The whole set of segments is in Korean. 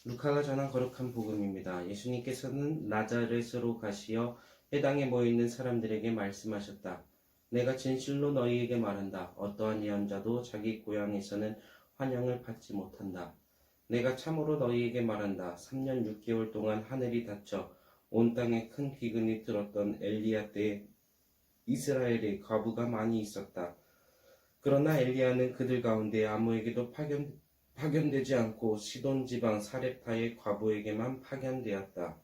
루카가 전한 거룩한 복음입니다. 예수님께서는 나자렛으로 가시어 회당에 모여있는 사람들에게 말씀하셨다. 내가 진실로 너희에게 말한다. 어떠한 예언자도 자기 고향에서는 환영을 받지 못한다. 내가 참으로 너희에게 말한다. 3년 6개월 동안 하늘이 닫혀 온 땅에 큰 기근이 들었던 엘리야 때에 이스라엘에 과부가 많이 있었다. 그러나 엘리야는 그들 가운데 아무에게도 파견되지 않고 시돈 지방 사렙타의 과부에게만 파견되었다.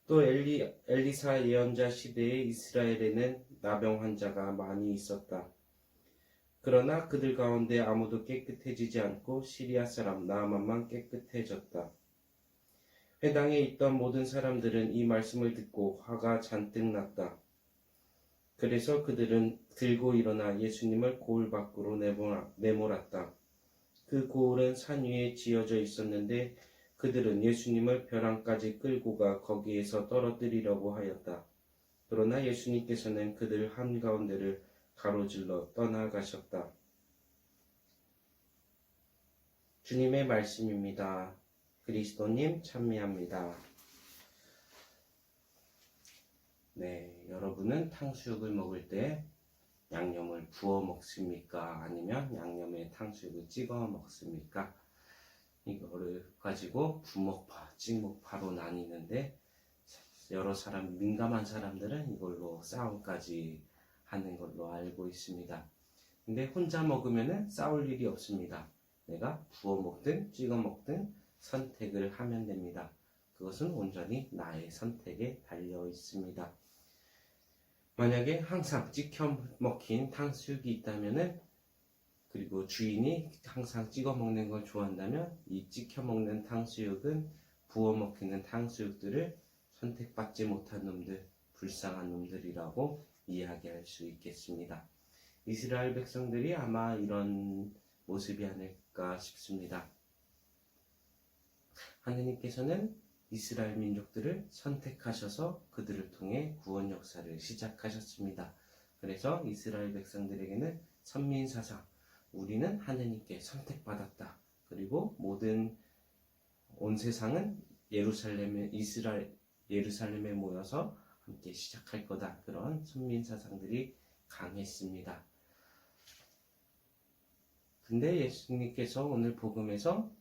또 엘리사 예언자 시대에 이스라엘에는 나병 환자가 많이 있었다. 그러나 그들 가운데 아무도 깨끗해지지 않고 시리아 사람 나아만만 깨끗해졌다. 회당에 있던 모든 사람들은 이 말씀을 듣고 화가 잔뜩 났다. 그래서 그들은 들고 일어나 예수님을 고을 밖으로 내몰았다. 그 고을은 산 위에 지어져 있었는데 그들은 예수님을 벼랑까지 끌고 가 거기에서 떨어뜨리려고 하였다. 그러나 예수님께서는 그들 한가운데를 가로질러 떠나가셨다. 주님의 말씀입니다. 그리스도님 찬미합니다. 네, 여러분은 탕수육을 먹을 때 양념을 부어 먹습니까? 아니면 양념에 탕수육을 찍어 먹습니까? 이거를 가지고 부먹파, 찍먹파로 나뉘는데 여러 사람, 민감한 사람들은 이걸로 싸움까지 하는 걸로 알고 있습니다. 근데 혼자 먹으면 싸울 일이 없습니다. 내가 부어 먹든 찍어 먹든 선택을 하면 됩니다. 그것은 온전히 나의 선택에 달려 있습니다. 만약에 항상 찍혀 먹힌 탕수육이 있다면은, 그리고 주인이 항상 찍어 먹는 걸 좋아한다면 이 찍혀 먹는 탕수육은 부어 먹히는 탕수육들을 선택받지 못한 놈들, 불쌍한 놈들이라고 이야기할 수 있겠습니다. 이스라엘 백성들이 아마 이런 모습이 아닐까 싶습니다. 하느님께서는 이스라엘 민족들을 선택하셔서 그들을 통해 구원 역사를 시작하셨습니다. 그래서 이스라엘 백성들에게는 선민사상, 우리는 하느님께 선택받았다. 그리고 모든 온 세상은 예루살렘에 모여서 함께 시작할 거다. 그런 선민사상들이 강했습니다. 근데 예수님께서 오늘 복음에서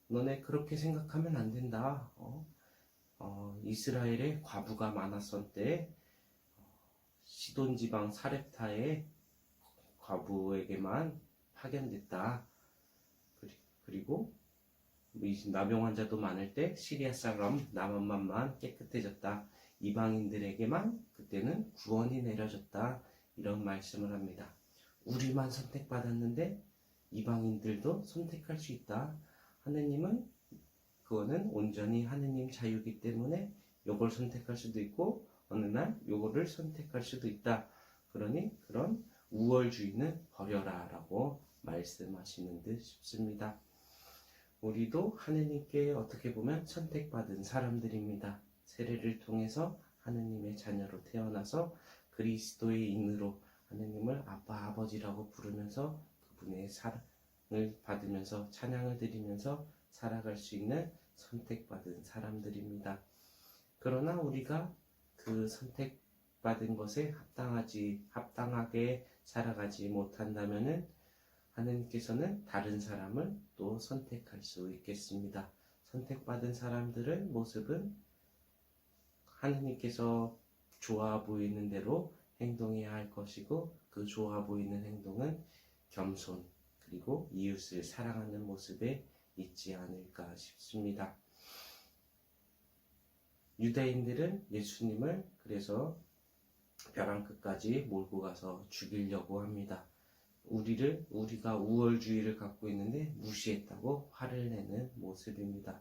너네 그렇게 생각하면 안 된다. 이스라엘에 과부가 많았을 때 시돈 지방 사렙타의 과부에게만 파견됐다. 그리고 나병 환자도 많을 때 시리아 사람 나만만 깨끗해졌다. 이방인들에게만 그때는 구원이 내려졌다. 이런 말씀을 합니다. 우리만 선택받았는데 이방인들도 선택할 수 있다. 하느님은 그거는 온전히 하느님 자유이기 때문에 요걸 선택할 수도 있고 어느 날 요거를 선택할 수도 있다. 그러니 그런 우월주의는 버려라 라고 말씀하시는 듯 싶습니다. 우리도 하느님께 어떻게 보면 선택받은 사람들입니다. 세례를 통해서 하느님의 자녀로 태어나서 그리스도의 인으로 하느님을 아빠 아버지라고 부르면서 그분의 사랑을 받으면서 찬양을 드리면서 살아갈 수 있는 선택받은 사람들입니다. 그러나 우리가 그 선택받은 것에 합당하게 살아가지 못한다면은 하느님께서는 다른 사람을 또 선택할 수 있겠습니다. 선택받은 사람들의 모습은 하느님께서 좋아 보이는 대로 행동해야 할 것이고 그 좋아 보이는 행동은 겸손 그리고 이웃을 사랑하는 모습에 있지 않을까 싶습니다. 유대인들은 예수님을 그래서 벼랑 끝까지 몰고 가서 죽이려고 합니다. 우리가 우월주의를 갖고 있는데 무시했다고 화를 내는 모습입니다.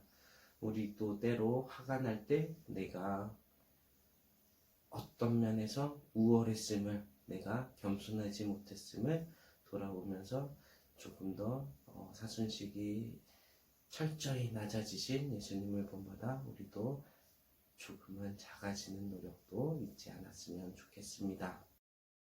우리도 때로 화가 날 때 내가 어떤 면에서 우월했음을, 내가 겸손하지 못했음을 돌아보면서 조금 더 사순식이 철저히 낮아지신 예수님을 본받아 우리도 조금은 작아지는 노력도 잊지 않았으면 좋겠습니다.